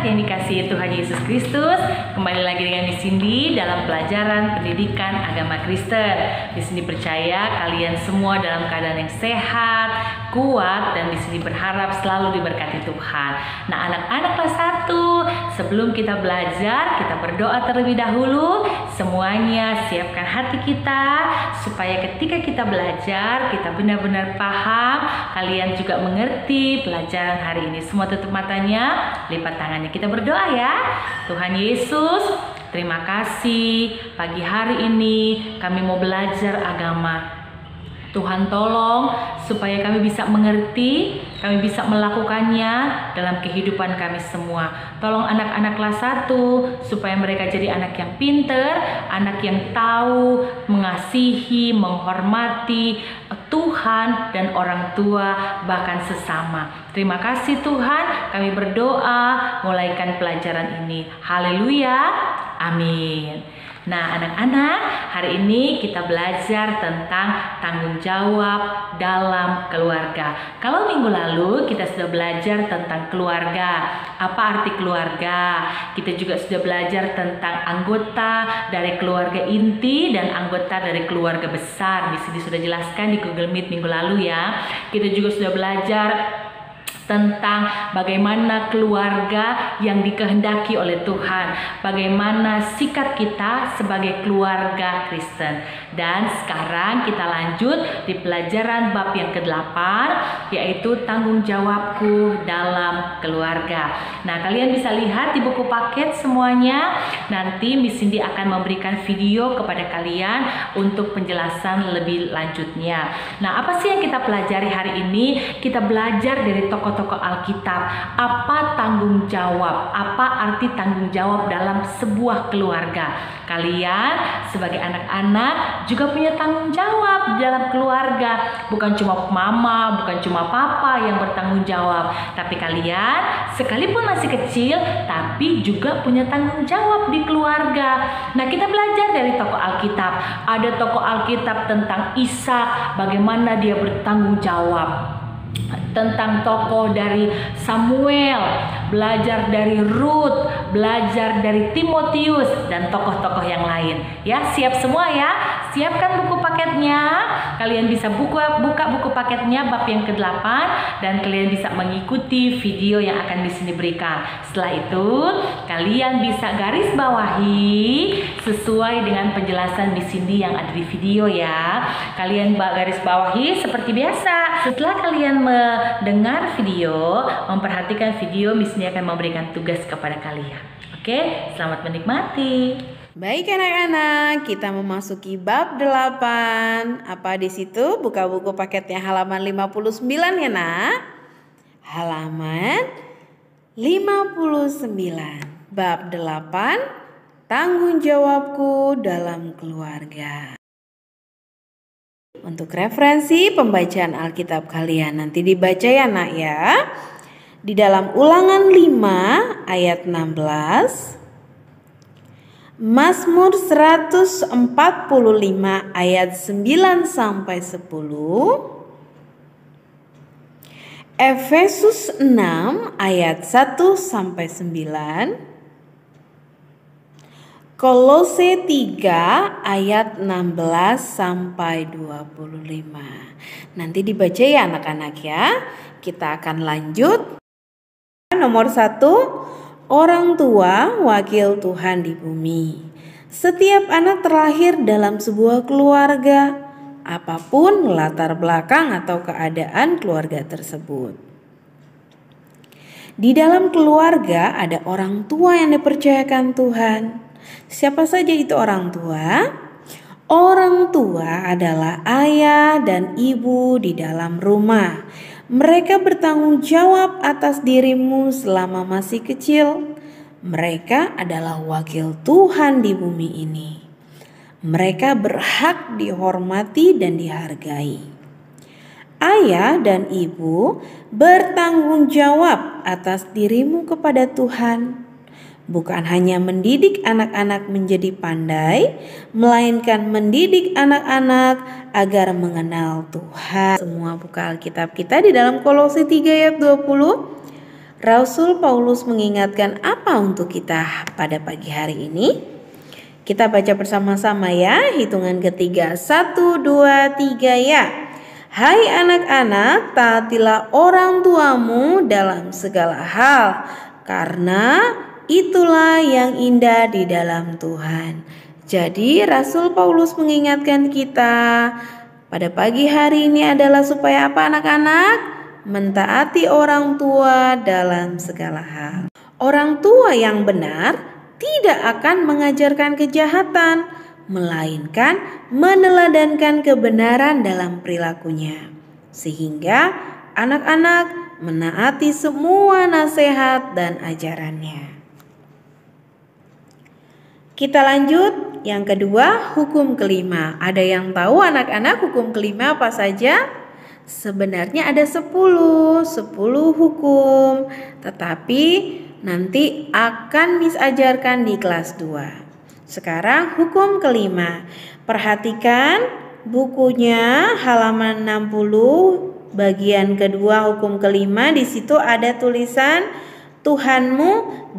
anak-anak yang dikasihi Tuhan Yesus Kristus, kembali lagi dengan Miss Cindy dalam pelajaran pendidikan agama Kristen. Miss Cindy percaya kalian semua dalam keadaan yang sehat, kuat, dan Miss Cindy berharap selalu diberkati Tuhan. Nah, anak-anak kelas 1, sebelum kita belajar, kita berdoa terlebih dahulu. Semuanya siapkan hati kita supaya ketika kita belajar, kita benar-benar paham, kalian juga mengerti pelajaran hari ini. Semua tutup matanya, lipat tangannya, kita berdoa ya. Tuhan Yesus, terima kasih pagi hari ini kami mau belajar agama. Tuhan tolong supaya kami bisa mengerti, kami bisa melakukannya dalam kehidupan kami semua. Tolong anak-anak kelas 1 supaya mereka jadi anak yang pinter, anak yang tahu, mengasihi, menghormati Tuhan dan orang tua, bahkan sesama. Terima kasih Tuhan, kami berdoa mulaikan pelajaran ini. Haleluya, amin. Nah, anak-anak, hari ini kita belajar tentang tanggung jawab dalam keluarga. Kalau minggu lalu kita sudah belajar tentang keluarga, apa arti keluarga. Kita juga sudah belajar tentang anggota dari keluarga inti dan anggota dari keluarga besar. Di sini sudah jelaskan di Google Meet minggu lalu ya. Kita juga sudah belajar tentang bagaimana keluarga yang dikehendaki oleh Tuhan, bagaimana sikap kita sebagai keluarga Kristen. Dan sekarang kita lanjut di pelajaran bab yang ke-8, yaitu tanggung jawabku dalam keluarga. Nah, kalian bisa lihat di buku paket semuanya. Nanti Miss Cindy akan memberikan video kepada kalian untuk penjelasan lebih lanjutnya. Nah, apa sih yang kita pelajari hari ini? Kita belajar dari tokoh-tokoh Alkitab. Apa tanggung jawab? Apa arti tanggung jawab dalam sebuah keluarga? Kalian sebagai anak-anak juga punya tanggung jawab dalam keluarga. Bukan cuma mama, bukan cuma papa yang bertanggung jawab, tapi kalian sekalipun masih kecil tapi juga punya tanggung jawab di keluarga. Nah, kita belajar dari tokoh Alkitab. Ada tokoh Alkitab tentang Ishak, bagaimana dia bertanggung jawab. Tentang tokoh dari Samuel, belajar dari Ruth, belajar dari Timotius, dan tokoh-tokoh yang lain. Ya, siap semua ya? Siapkan buku paketnya. Kalian bisa buka buku paketnya bab yang ke-8 dan kalian bisa mengikuti video yang akan di sini berikan. Setelah itu, kalian bisa garis bawahi sesuai dengan penjelasan di sini yang ada di video ya. Kalian garis bawahi seperti biasa. Setelah kalian mendengar video, memperhatikan video, Miss Cindy akan memberikan tugas kepada kalian. Oke, selamat menikmati. Baik anak-anak, kita memasuki bab 8. Apa di situ? Buka buku paketnya halaman 59 ya nak. Halaman 59. Bab 8, tanggung jawabku dalam keluarga. Untuk referensi pembacaan Alkitab kalian nanti dibaca ya nak ya. Di dalam Ulangan 5 ayat 16, Mazmur 145 ayat 9 sampai 10, Efesus 6 ayat 1 sampai 9, Kolose 3 ayat 16 sampai 25. Nanti dibaca ya anak-anak ya. Kita akan lanjut. Nomor 1, orang tua wakil Tuhan di bumi. Setiap anak terlahir dalam sebuah keluarga, apapun latar belakang atau keadaan keluarga tersebut. Di dalam keluarga ada orang tua yang dipercayakan Tuhan. Siapa saja itu orang tua? Orang tua adalah ayah dan ibu di dalam rumah. Mereka bertanggung jawab atas dirimu selama masih kecil. Mereka adalah wakil Tuhan di bumi ini. Mereka berhak dihormati dan dihargai. Ayah dan ibu bertanggung jawab atas dirimu kepada Tuhan. Bukan hanya mendidik anak-anak menjadi pandai, melainkan mendidik anak-anak agar mengenal Tuhan. Semua buka Alkitab kita di dalam Kolose 3 ayat 20. Rasul Paulus mengingatkan apa untuk kita pada pagi hari ini? Kita baca bersama-sama ya, hitungan ketiga, 1, 2, 3 ya. Hai anak-anak, taatilah orang tuamu dalam segala hal, karena itulah yang indah di dalam Tuhan. Jadi Rasul Paulus mengingatkan kita pada pagi hari ini adalah supaya apa anak-anak? Mentaati orang tua dalam segala hal. Orang tua yang benar tidak akan mengajarkan kejahatan, melainkan meneladankan kebenaran dalam perilakunya. Sehingga anak-anak menaati semua nasihat dan ajarannya. Kita lanjut, yang kedua, hukum kelima. Ada yang tahu anak-anak hukum kelima apa saja? Sebenarnya ada 10 hukum, tetapi nanti akan Miss ajarkan di kelas 2. Sekarang hukum kelima. Perhatikan bukunya halaman 60 bagian kedua hukum kelima. Di situ ada tulisan Tuhanmu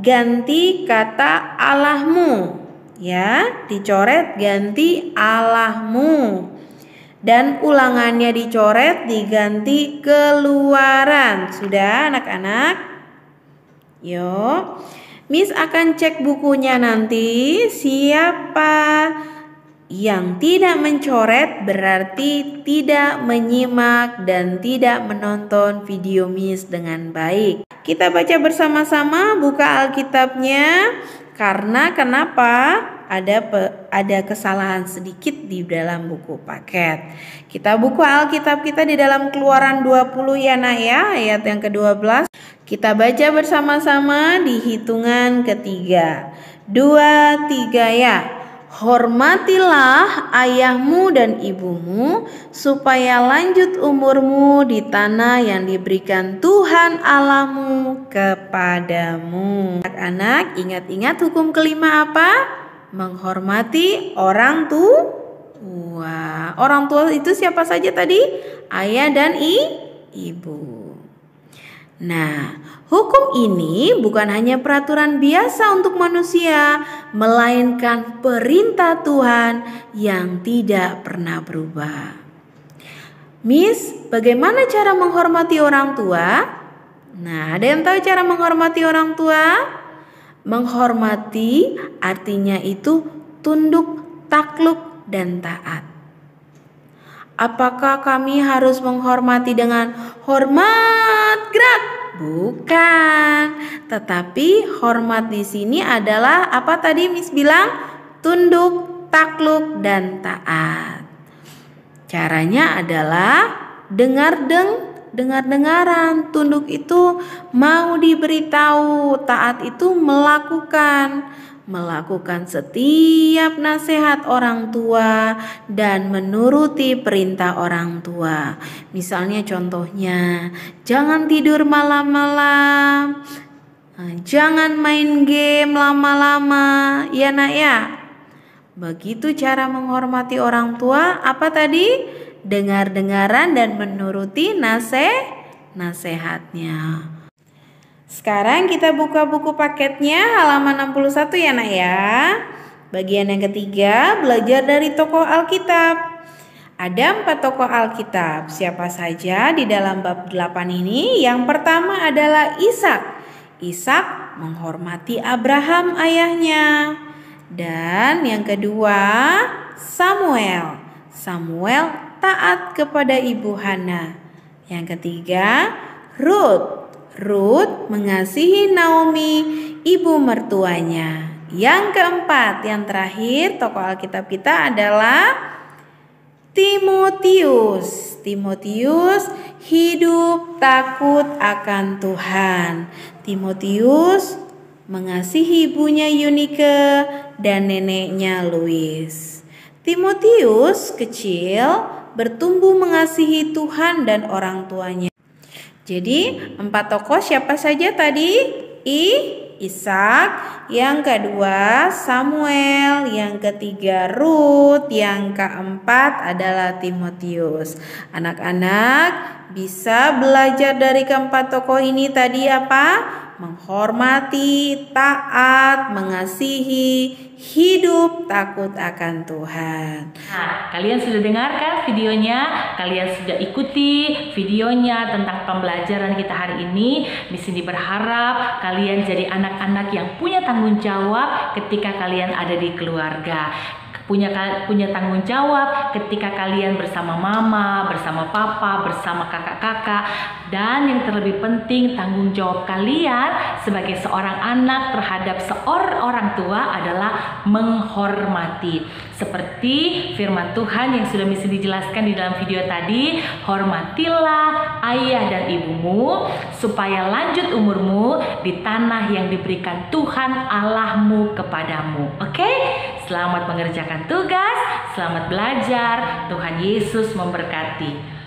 ganti kata Allahmu. Ya, dicoret ganti Allahmu. Dan ulangannya dicoret diganti keluaran. Sudah anak-anak? Yuk, Miss akan cek bukunya nanti. Siapa yang tidak mencoret berarti tidak menyimak dan tidak menonton video Miss dengan baik. Kita baca bersama-sama, buka Alkitabnya. Karena kenapa? Ada kesalahan sedikit di dalam buku paket. Kita buka Alkitab kita di dalam Keluaran 20 ya nak ya, ayat yang ke-12. Kita baca bersama-sama di hitungan ketiga. 2, 3 ya. Hormatilah ayahmu dan ibumu supaya lanjut umurmu di tanah yang diberikan Tuhan Allahmu kepadamu. Anak-anak, ingat-ingat hukum kelima apa? Menghormati orang tua. Orang tua itu siapa saja tadi? Ayah dan ibu. Nah, hukum ini bukan hanya peraturan biasa untuk manusia, melainkan perintah Tuhan yang tidak pernah berubah. Miss, bagaimana cara menghormati orang tua? Nah, ada yang tahu cara menghormati orang tua? Menghormati artinya itu tunduk, takluk, dan taat. Apakah kami harus menghormati dengan hormat gerak? Bukan. Tetapi hormat di sini adalah apa tadi Miss bilang? Tunduk, takluk, dan taat. Caranya adalah dengar-dengaran. Tunduk itu mau diberitahu, taat itu melakukan setiap nasihat orang tua dan menuruti perintah orang tua. Misalnya contohnya, jangan tidur malam-malam, jangan main game lama-lama, ya nak ya. Begitu cara menghormati orang tua, apa tadi? Dengar-dengaran dan menuruti nasihatnya. Sekarang kita buka buku paketnya halaman 61 ya nak ya. Bagian yang ketiga, belajar dari tokoh Alkitab. Ada 4 tokoh Alkitab. Siapa saja di dalam bab 8 ini? Yang pertama adalah Ishak. Ishak menghormati Abraham ayahnya. Dan yang kedua, Samuel. Samuel taat kepada ibu Hana. Yang ketiga, Ruth. Ruth mengasihi Naomi, ibu mertuanya. Yang keempat, yang terakhir, tokoh Alkitab kita adalah Timotius. Timotius hidup takut akan Tuhan. Timotius mengasihi ibunya Yunike dan neneknya Lois. Timotius kecil bertumbuh mengasihi Tuhan dan orang tuanya. Jadi 4 tokoh siapa saja tadi? Ishak, yang kedua Samuel, yang ketiga Rut, yang keempat adalah Timotius. Anak-anak bisa belajar dari keempat tokoh ini tadi apa? Menghormati, taat, mengasihi, hidup takut akan Tuhan. Nah, kalian sudah dengarkan videonya, kalian sudah ikuti videonya tentang pembelajaran kita hari ini. Di sini berharap kalian jadi anak-anak yang punya tanggung jawab ketika kalian ada di keluarga. Punya tanggung jawab ketika kalian bersama mama, bersama papa, bersama kakak-kakak, dan yang terlebih penting tanggung jawab kalian sebagai seorang anak terhadap seorang tua adalah menghormati. Seperti firman Tuhan yang sudah bisa dijelaskan di dalam video tadi, hormatilah ayah dan ibumu supaya lanjut umurmu di tanah yang diberikan Tuhan Allahmu kepadamu. Oke? Selamat mengerjakan tugas, selamat belajar. Tuhan Yesus memberkati.